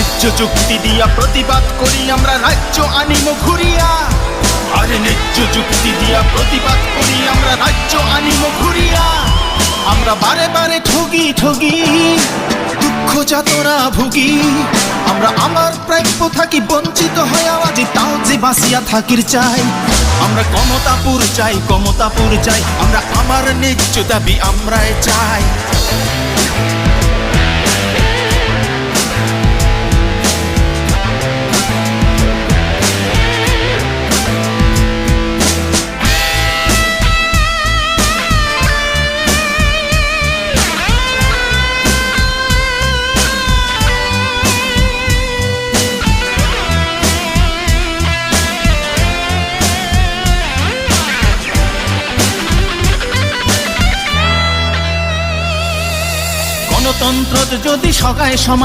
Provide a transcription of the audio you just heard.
ন্যায্য যুক্তি দিয়া প্রতিবাদ করি আমরা রাজ্য আনিমু ঘুরিয়া। আরে ন্যায্য যুক্তি দিয়া প্রতিবাদ করি আমরা রাজ্য আনিমু ঘুরিয়া। আমরা বারে বারে ঠগি ঠগি দুঃখ যাতনা ভুগি। আমরা আমার প্রাপ্য থাকি বঞ্চিত হয়ে আজ তাও যে বাঁচিয়া থাকির চাই। আমরা কমতাপুর চাই, কমতাপুর চাই, আমরা আমার ন্যায্য দাবি আমরাই চাই। গণতন্ত্র যদি সগায় সমাজ